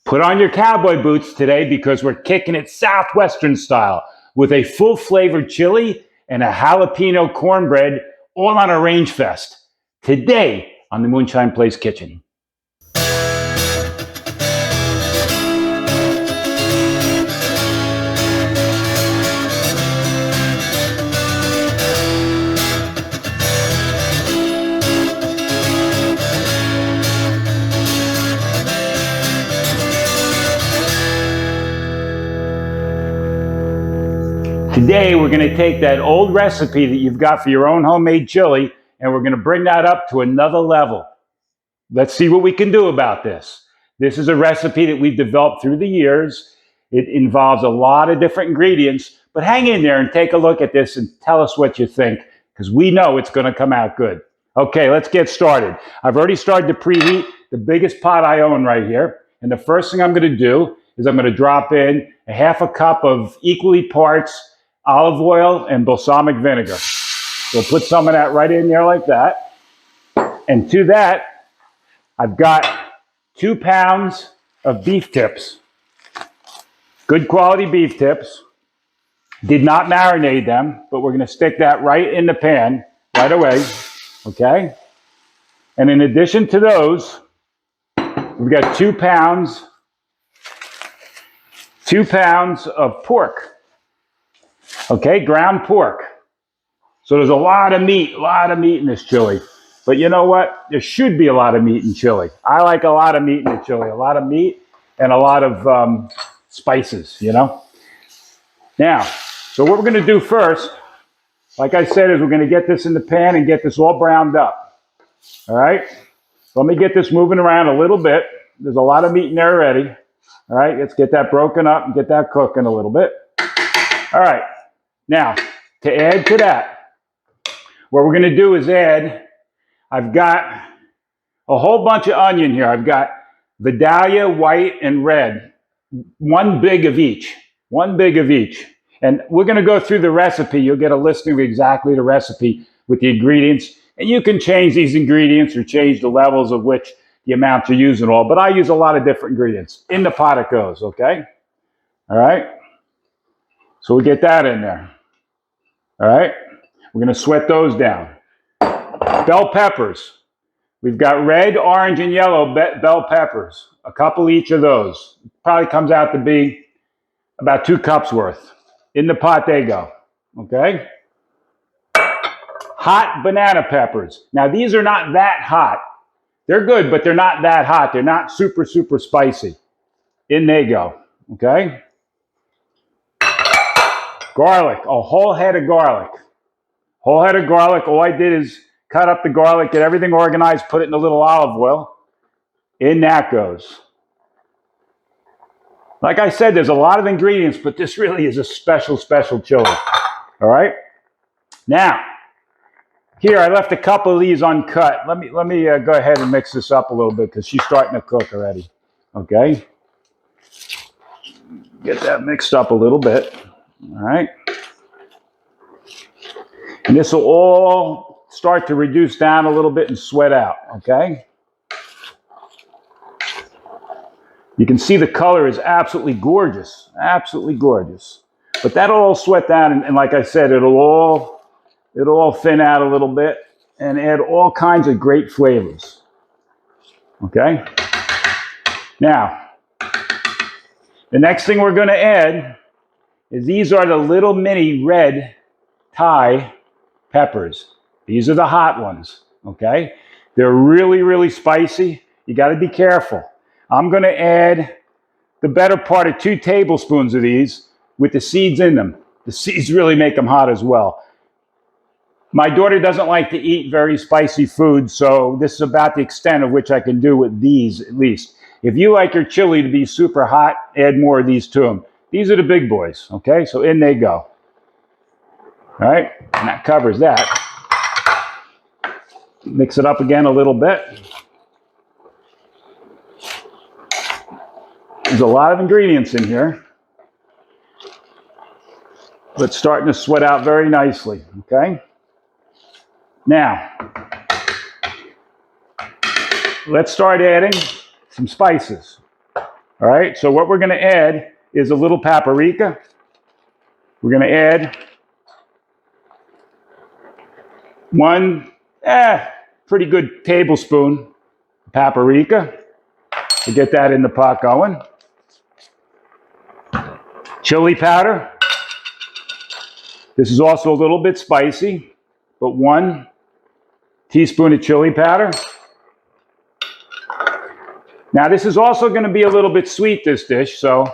Put on your cowboy boots today because we're kicking it Southwestern style with a full flavored chili and a jalapeno cornbread all on a range fest. Today on the Moonshine Place Kitchen. Today, we're going to take that old recipe that you've got for your own homemade chili, and we're going to bring that up to another level. Let's see what we can do about this. This is a recipe that we've developed through the years. It involves a lot of different ingredients, but hang in there and take a look at this and tell us what you think, because we know it's going to come out good. Okay, let's get started. I've already started to preheat the biggest pot I own right here, and the first thing I'm going to do is I'm going to drop in a half a cup of equally parts olive oil and balsamic vinegar. We'll put some of that right in there like that. And to that, I've got 2 pounds of beef tips. Good quality beef tips. Did not marinate them, but we're going to stick that right in the pan right away. Okay? And in addition to those, we've got 2 pounds of pork. Okay, ground pork. So there's a lot of meat in this chili. But you know what? There should be a lot of meat in chili. I like a lot of meat in the chili. A lot of meat and a lot of spices, you know? Now, so what we're going to do first, like I said, is we're going to get this in the pan and get this all browned up. All right? Let me get this moving around a little bit. There's a lot of meat in there already. All right, let's get that broken up and get that cooking a little bit. All right. Now, to add to that, what we're going to do is add, I've got a whole bunch of onion here. I've got Vidalia, white, and red. One big of each. And we're going to go through the recipe. You'll get a listing of exactly the recipe with the ingredients. And you can change these ingredients or change the levels of which the amount you're using all. But I use a lot of different ingredients. In the pot it goes, okay? All right? So we get that in there. All right? We're going to sweat those down. Bell peppers. We've got red, orange, and yellow bell peppers. A couple each of those. Probably comes out to be about 2 cups worth. In the pot they go. Okay? Hot banana peppers. Now these are not that hot. They're good, but they're not that hot. They're not super, super spicy. In they go. Okay? Garlic. A whole head of garlic. Whole head of garlic. All I did is cut up the garlic, get everything organized, put it in a little olive oil. In that goes. Like I said, there's a lot of ingredients, but this really is a special, special chili. All right? Now, here I left a couple of these uncut. Let me go ahead and mix this up a little bit because she's starting to cook already. Okay? Get that mixed up a little bit. All right? And this will all start to reduce down a little bit and sweat out, okay? You can see the color is absolutely gorgeous, absolutely gorgeous. But that'll all sweat down, and like I said, it'll all thin out a little bit and add all kinds of great flavors, okay? Now, the next thing we're gonna add is these are the little mini red Thai peppers. These are the hot ones, okay? They're really, really spicy. You got to be careful. I'm going to add the better part of 2 tablespoons of these with the seeds in them. The seeds really make them hot as well. My daughter doesn't like to eat very spicy food, so this is about the extent of which I can do with these at least. If you like your chili to be super hot, add more of these to them. These are the big boys, okay? So in they go. All right, and that covers that. Mix it up again a little bit. There's a lot of ingredients in here, but it's starting to sweat out very nicely, okay? Now, let's start adding some spices. All All right, so what we're going to add is a little paprika. We're going to add one pretty good tablespoon of paprika to get that in the pot going. Chili powder. This is also a little bit spicy, but 1 teaspoon of chili powder. Now this is also going to be a little bit sweet, this dish, so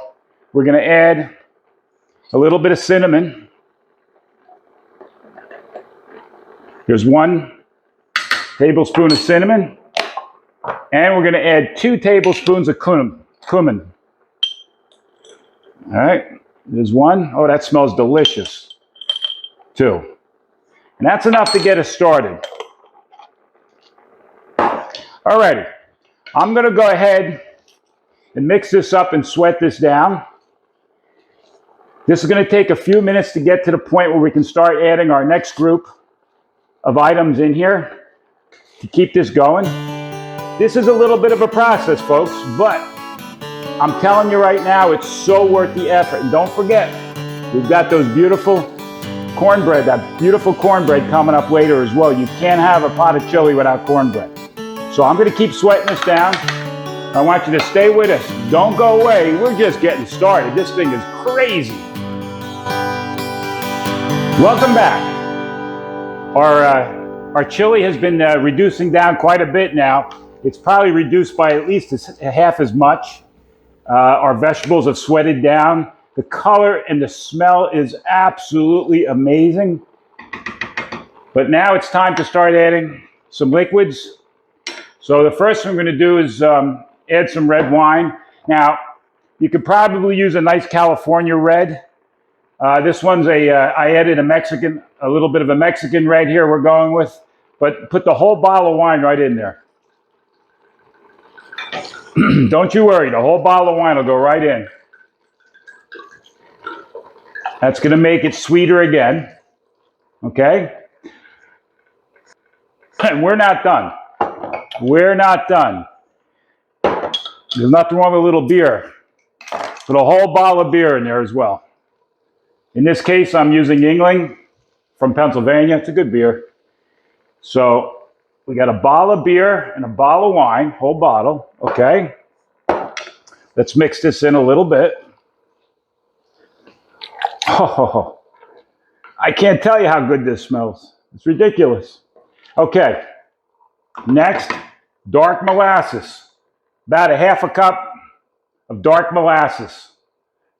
we're going to add a little bit of cinnamon. Here's 1 tablespoon of cinnamon, and we're going to add 2 tablespoons of cumin. All right, there's 1. Oh, that smells delicious. 2. And that's enough to get us started. All righty, I'm going to go ahead and mix this up and sweat this down. This is going to take a few minutes to get to the point where we can start adding our next group of items in here to keep this going. This is a little bit of a process, folks, but I'm telling you right now, it's so worth the effort. And don't forget, we've got those beautiful cornbread, that beautiful cornbread coming up later as well. You can't have a pot of chili without cornbread. So I'm going to keep sweating this down. I want you to stay with us. Don't go away. We're just getting started. This thing is crazy. Welcome back. Our chili has been reducing down quite a bit now. It's probably reduced by at least half as much. Our vegetables have sweated down. The color and the smell is absolutely amazing. But now it's time to start adding some liquids. So the first thing we're going to do is add some red wine. Now, you could probably use a nice California red. This one's I added a little bit of a Mexican red here we're going with. But put the whole bottle of wine right in there. Don't you worry, the whole bottle of wine will go right in. That's going to make it sweeter again. Okay? And we're not done. We're not done. There's nothing wrong with a little beer. Put a whole bottle of beer in there as well. In this case, I'm using Yingling from Pennsylvania. It's a good beer. So we got a bottle of beer and a bottle of wine, whole bottle. Okay. Let's mix this in a little bit. Oh, I can't tell you how good this smells. It's ridiculous. Okay. Next, dark molasses. About a half a cup of dark molasses.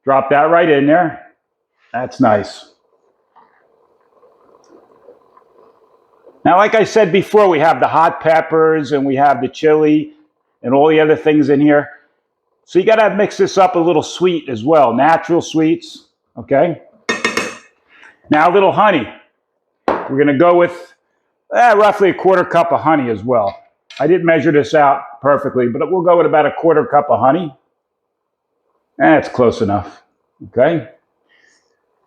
Drop that right in there. That's nice. Now, like I said before, we have the hot peppers and we have the chili and all the other things in here. So you got to mix this up a little sweet as well. Natural sweets. Okay. Now, a little honey. We're going to go with roughly a quarter cup of honey as well. I didn't measure this out perfectly, but we'll go with about a quarter cup of honey. That's close enough. Okay.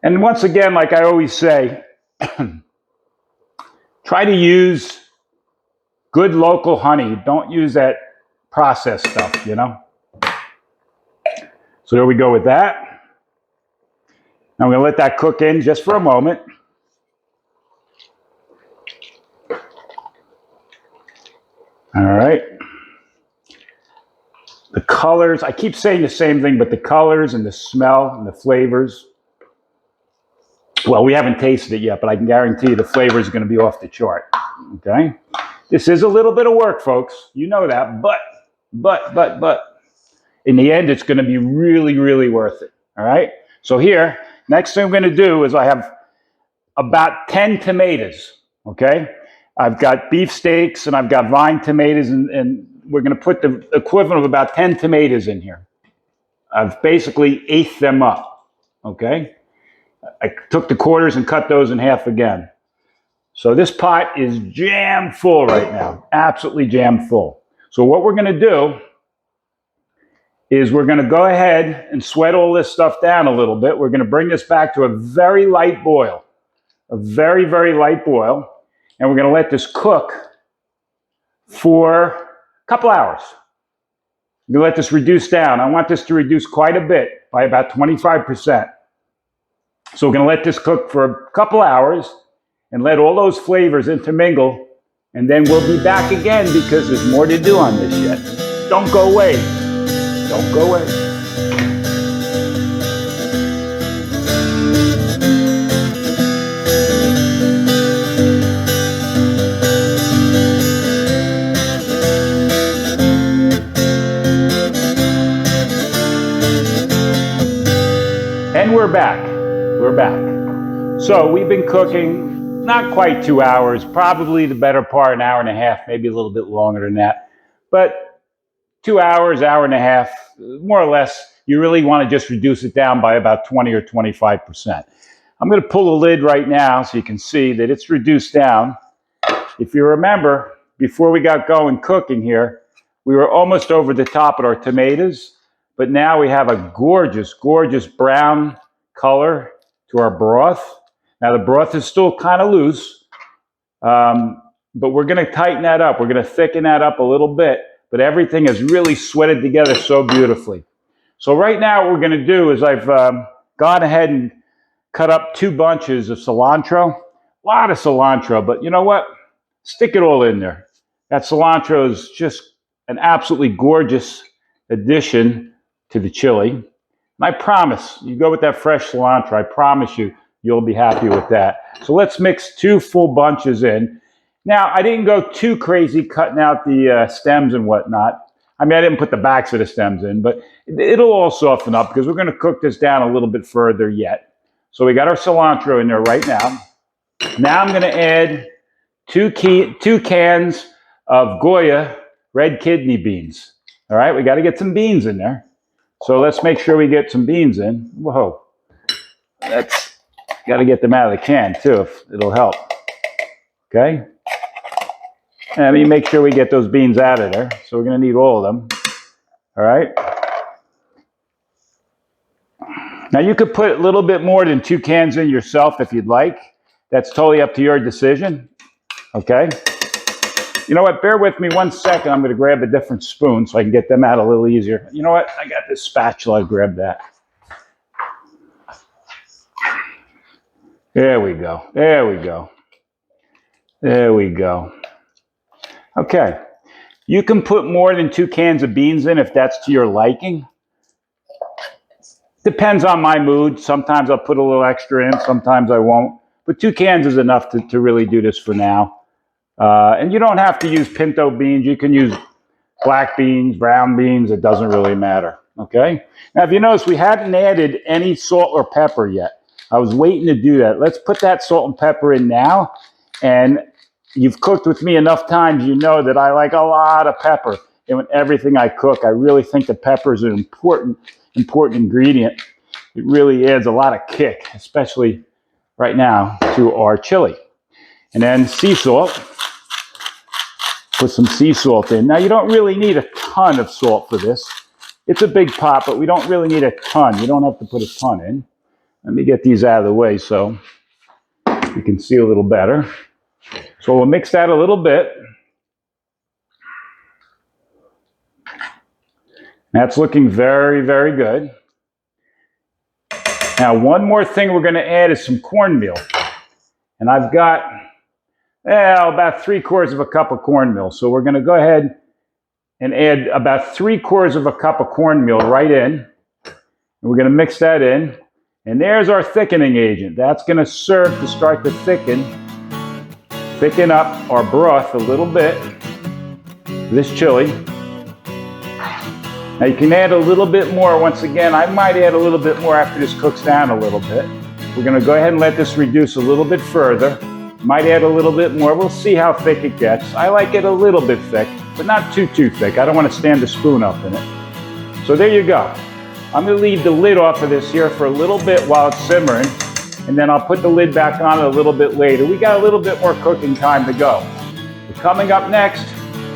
And once again, like I always say, try to use good local honey. Don't use that processed stuff, you know. So there we go with that. Now I'm going to let that cook in just for a moment. All right. The colors, I keep saying the same thing, but the colors and the smell and the flavors, well, we haven't tasted it yet, but I can guarantee you the flavor is going to be off the chart. Okay? This is a little bit of work, folks. You know that, but in the end, it's going to be really, really worth it. All right? So here, next thing I'm going to do is I have about 10 tomatoes. Okay? I've got beef steaks and I've got vine tomatoes, and we're going to put the equivalent of about 10 tomatoes in here. I've basically eighth them up. Okay? I took the quarters and cut those in half again. So this pot is jam full right now. Absolutely jam full. So what we're going to do is we're going to go ahead and sweat all this stuff down a little bit. We're going to bring this back to a very light boil. A very, very light boil. And we're going to let this cook for a couple hours. I'm going to let this reduce down. I want this to reduce quite a bit, by about 25%. So we're going to let this cook for a couple hours and let all those flavors intermingle. And then we'll be back again because there's more to do on this yet. Don't go away. Don't go away. And we're back. We're back. So we've been cooking not quite 2 hours, probably the better part, an hour and a half, maybe a little bit longer than that. But 2 hours, hour and a half, more or less, you really want to just reduce it down by about 20 or 25%. I'm going to pull the lid right now so you can see that it's reduced down. If you remember, before we got going cooking here, we were almost over the top of our tomatoes, but now we have a gorgeous, gorgeous brown color to our broth. Now the broth is still kind of loose, but we're going to tighten that up. We're going to thicken that up a little bit, but everything is really sweated together so beautifully. So right now what we're going to do is I've gone ahead and cut up 2 bunches of cilantro. A lot of cilantro, but you know what? Stick it all in there. That cilantro is just an absolutely gorgeous addition to the chili. And I promise, you go with that fresh cilantro, I promise you, you'll be happy with that. So let's mix 2 full bunches in. Now, I didn't go too crazy cutting out the stems and whatnot. I mean, I didn't put the backs of the stems in, but it'll all soften up because we're going to cook this down a little bit further yet. So we got our cilantro in there right now. Now I'm going to add 2 cans of Goya red kidney beans. All right, we got to get some beans in there. So let's make sure we get some beans in. Whoa, that's got to get them out of the can too. If it'll help. Okay, and let me make sure we get those beans out of there. So we're going to need all of them. All right. Now you could put a little bit more than 2 cans in yourself if you'd like. That's totally up to your decision. Okay. You know what? Bear with me 1 second. I'm going to grab a different spoon so I can get them out a little easier. You know what? I got this spatula. I'll grab that. There we go. There we go. There we go. Okay. You can put more than 2 cans of beans in if that's to your liking. Depends on my mood. Sometimes I'll put a little extra in. Sometimes I won't. But 2 cans is enough to really do this for now. And you don't have to use pinto beans. You can use black beans, brown beans. It doesn't really matter. Okay? Now, if you notice, we hadn't added any salt or pepper yet. I was waiting to do that. Let's put that salt and pepper in now. And you've cooked with me enough times, you know that I like a lot of pepper in everything I cook. I really think the pepper is an important ingredient. It really adds a lot of kick, especially right now, to our chili. And then sea salt. Put some sea salt in. Now, you don't really need a ton of salt for this. It's a big pot, but we don't really need a ton. You don't have to put a ton in. Let me get these out of the way so you can see a little better. So we'll mix that a little bit. That's looking very, very good. Now, one more thing we're going to add is some cornmeal. And I've got about 3/4 cup of cornmeal. So we're going to go ahead and add about 3/4 cup of cornmeal right in. And we're going to mix that in. And there's our thickening agent. That's going to serve to start to thicken up our broth a little bit. This chili. Now you can add a little bit more. Once again, I might add a little bit more after this cooks down a little bit. We're going to go ahead and let this reduce a little bit further. Might add a little bit more. We'll see how thick it gets. I like it a little bit thick, but not too thick. I don't want to stand the spoon up in it. So there you go. I'm going to leave the lid off of this here for a little bit while it's simmering, and then I'll put the lid back on it a little bit later. We got a little bit more cooking time to go. But coming up next,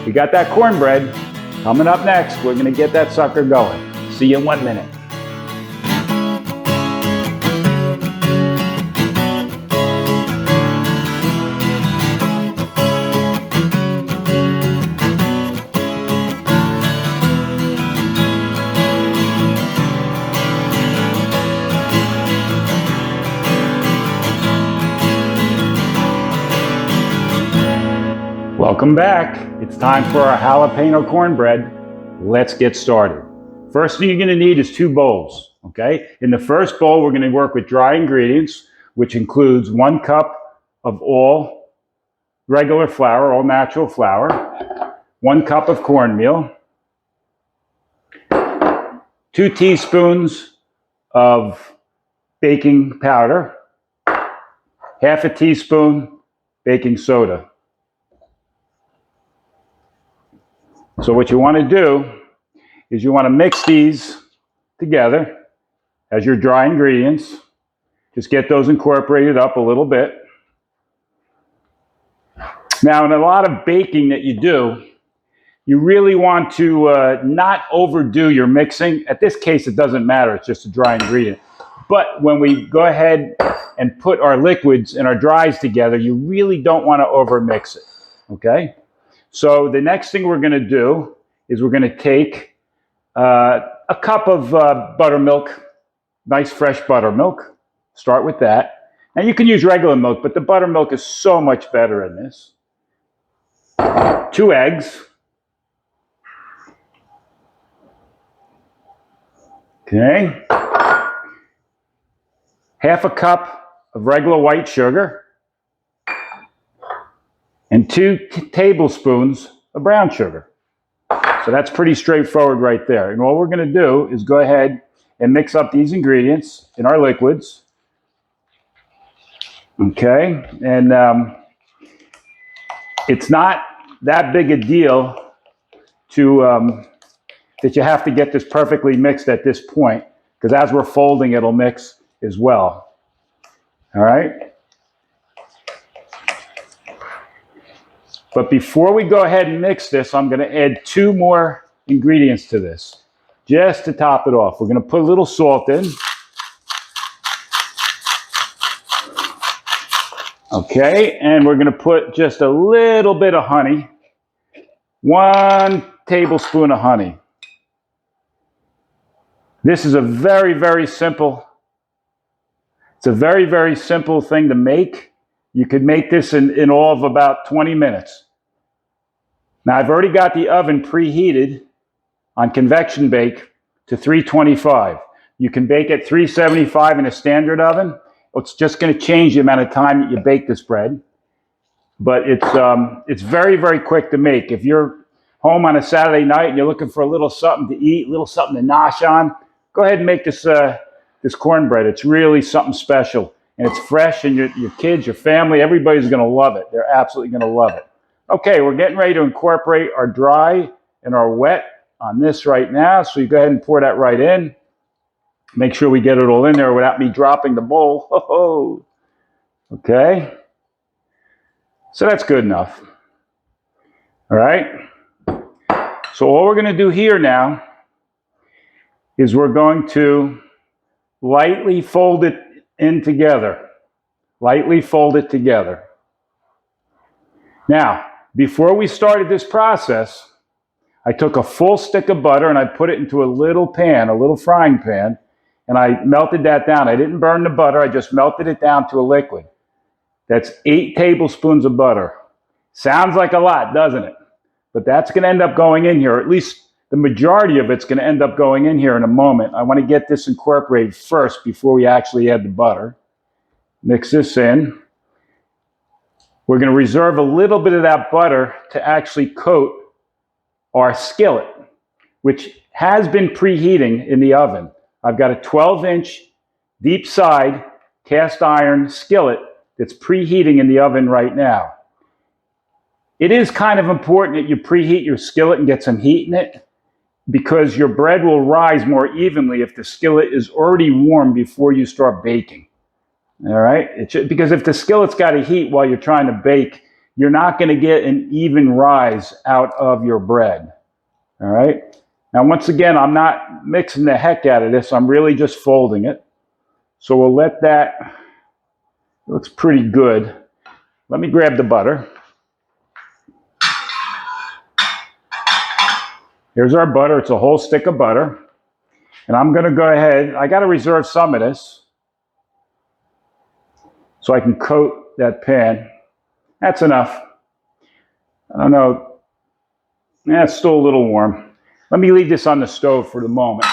we got that cornbread. Coming up next, we're going to get that sucker going. See you in 1 minute. Welcome back. It's time for our jalapeno cornbread. Let's get started. First thing you're going to need is 2 bowls. Okay? In the first bowl, we're going to work with dry ingredients, which includes 1 cup of all regular flour, all natural flour, 1 cup of cornmeal, 2 teaspoons of baking powder, half a teaspoon baking soda. So what you want to do is you want to mix these together as your dry ingredients. Just get those incorporated up a little bit. Now, in a lot of baking that you do, you really want to not overdo your mixing. At this case, it doesn't matter. It's just a dry ingredient. But when we go ahead and put our liquids and our dries together, you really don't want to overmix it. Okay? So the next thing we're going to do is we're going to take a cup of buttermilk, nice fresh buttermilk. Start with that. Now you can use regular milk, but the buttermilk is so much better in this. 2 eggs. Okay. Half a cup of regular white sugar. And 2 tablespoons of brown sugar. So that's pretty straightforward right there. And all we're going to do is go ahead and mix up these ingredients in our liquids. Okay, and it's not that big a deal to that you have to get this perfectly mixed at this point, because as we're folding, it'll mix as well. All right. But before we go ahead and mix this, I'm going to add 2 more ingredients to this, just to top it off. We're going to put a little salt in. Okay, and we're going to put just a little bit of honey, 1 tablespoon of honey. This is a very, very simple, it's a very, very simple thing to make. You could make this in all of about 20 minutes. Now, I've already got the oven preheated on convection bake to 325. You can bake at 375 in a standard oven. It's just going to change the amount of time that you bake this bread. But it's very, very quick to make. If you're home on a Saturday night and you're looking for a little something to eat, a little something to nosh on, go ahead and make this cornbread. It's really something special. And it's fresh, and your kids, your family, everybody's going to love it. They're absolutely going to love it. Okay, we're getting ready to incorporate our dry and our wet on this right now. So you go ahead and pour that right in. Make sure we get it all in there without me dropping the bowl. Oh, okay. So that's good enough. All right. So all we're going to do here now is we're going to lightly fold it in together. Lightly fold it together. Now, before we started this process, I took a full stick of butter and I put it into a little pan, a little frying pan, and I melted that down. I didn't burn the butter, I just melted it down to a liquid. That's 8 tablespoons of butter. Sounds like a lot, doesn't it? But that's going to end up going in here, or at least the majority of it's going to end up going in here in a moment. I want to get this incorporated first before we actually add the butter. Mix this in. We're going to reserve a little bit of that butter to actually coat our skillet, which has been preheating in the oven. I've got a 12-inch deep side cast iron skillet that's preheating in the oven right now. It is kind of important that you preheat your skillet and get some heat in it, because your bread will rise more evenly if the skillet is already warm before you start baking. All right? Because if the skillet's got a heat while you're trying to bake, you're not going to get an even rise out of your bread. All right? Now, once again, I'm not mixing the heck out of this. I'm really just folding it. So we'll let that, it looks pretty good. Let me grab the butter. Here's our butter. It's a whole stick of butter. And I'm going to go ahead. I got to reserve some of this so I can coat that pan. That's enough. I don't know. It's still a little warm. Let me leave this on the stove for the moment.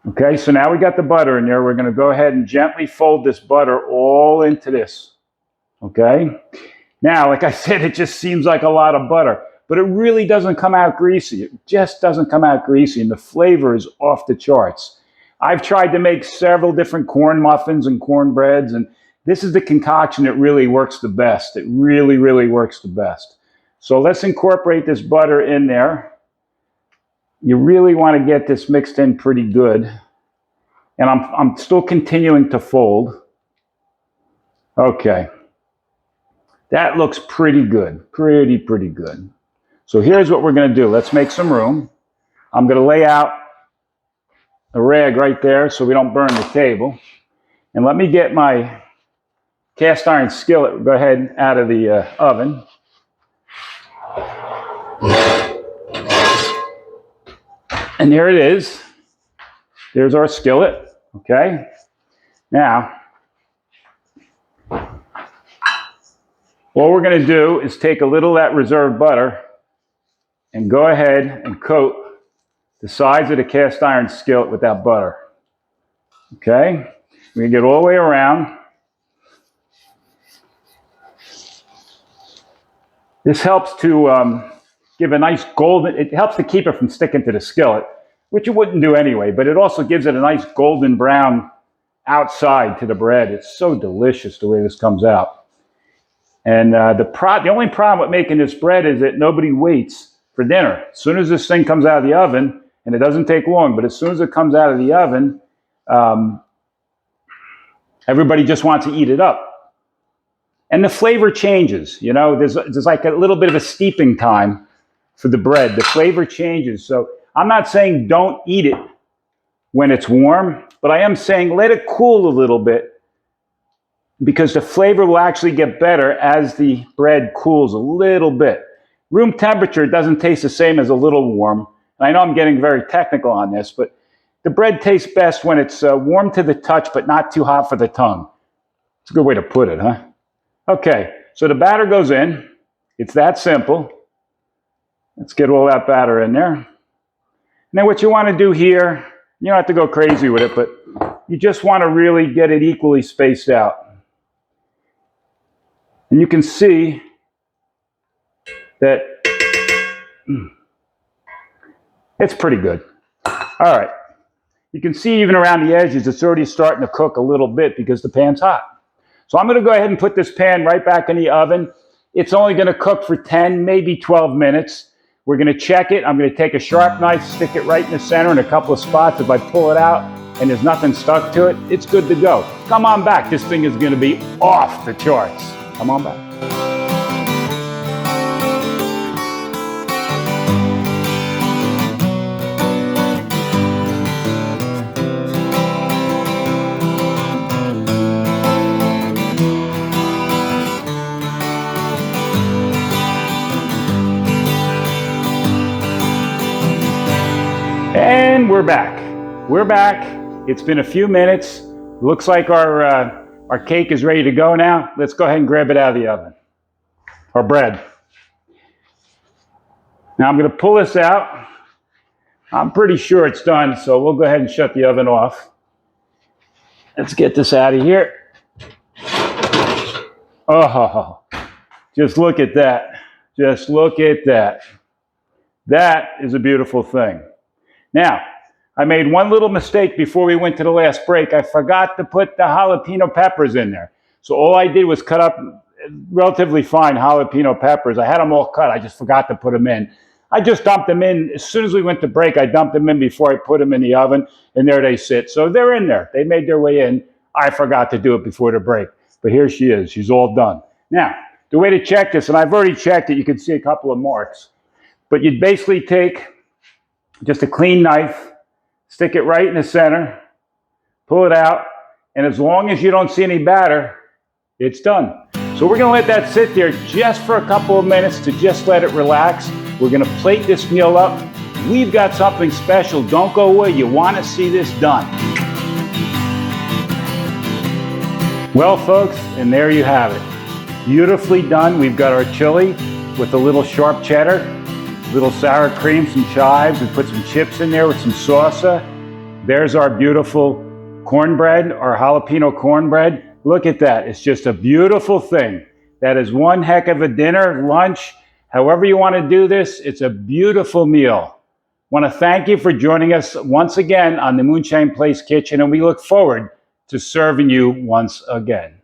Okay, so now we got the butter in there. We're going to go ahead and gently fold this butter all into this. Okay? Now, like I said, it just seems like a lot of butter, but it really doesn't come out greasy. It just doesn't come out greasy, and the flavor is off the charts. I've tried to make several different corn muffins and cornbreads, and this is the concoction that really works the best. It really, really works the best. So let's incorporate this butter in there. You really want to get this mixed in pretty good. And I'm still continuing to fold. Okay. That looks pretty good. Pretty good. So here's what we're going to do. Let's make some room. I'm going to lay out a rag right there so we don't burn the table. And let me get my cast iron skillet, go ahead, out of the oven. And there it is. There's our skillet, okay? Now, all we're going to do is take a little of that reserved butter and go ahead and coat the sides of the cast iron skillet with that butter. Okay? We're going to get all the way around. This helps to give a nice golden, it helps to keep it from sticking to the skillet, which it wouldn't do anyway, but it also gives it a nice golden brown outside to the bread. It's so delicious the way this comes out. And the only problem with making this bread is that nobody waits for dinner. As soon as this thing comes out of the oven, and it doesn't take long, but as soon as it comes out of the oven, everybody just wants to eat it up. And the flavor changes, you know, there's like a little bit of a steeping time for the bread. The flavor changes. So I'm not saying don't eat it when it's warm, but I am saying let it cool a little bit because the flavor will actually get better as the bread cools a little bit. Room temperature doesn't taste the same as a little warm. And I know I'm getting very technical on this, but the bread tastes best when it's warm to the touch, but not too hot for the tongue. It's a good way to put it, huh? Okay, so the batter goes in. It's that simple. Let's get all that batter in there. And then what you want to do here, you don't have to go crazy with it, but you just want to really get it equally spaced out. And you can see that it's pretty good. All right. You can see even around the edges, it's already starting to cook a little bit because the pan's hot. So I'm going to go ahead and put this pan right back in the oven. It's only going to cook for 10, maybe 12 minutes. We're going to check it. I'm going to take a sharp knife, stick it right in the center in a couple of spots. If I pull it out and there's nothing stuck to it, it's good to go. Come on back. This thing is going to be off the charts. Come on back. And we're back. We're back. It's been a few minutes. Looks like our cake is ready to go now. Let's go ahead and grab it out of the oven. Our bread. Now I'm going to pull this out. I'm pretty sure it's done, so we'll go ahead and shut the oven off. Let's get this out of here. Oh, just look at that. Just look at that. That is a beautiful thing. Now, I made one little mistake before we went to the last break. I forgot to put the jalapeno peppers in there. So all I did was cut up relatively fine jalapeno peppers. I had them all cut. I just forgot to put them in. I just dumped them in. As soon as we went to break, I dumped them in before I put them in the oven, and there they sit. So they're in there. They made their way in. I forgot to do it before the break. But here she is. She's all done. Now, the way to check this, and I've already checked it, you can see a couple of marks. But you'd basically take just a clean knife, stick it right in the center, pull it out, and as long as you don't see any batter, it's done. So we're going to let that sit there just for a couple of minutes to just let it relax. We're going to plate this meal up. We've got something special. Don't go away. You want to see this done. Well, folks, and there you have it. Beautifully done. We've got our chili with a little sharp cheddar, little sour cream, some chives. We put some chips in there with some salsa. There's our beautiful cornbread, our jalapeno cornbread. Look at that. It's just a beautiful thing. That is one heck of a dinner, lunch, however you want to do this. It's a beautiful meal. I want to thank you for joining us once again on the Moonshine Place Kitchen, and we look forward to serving you once again.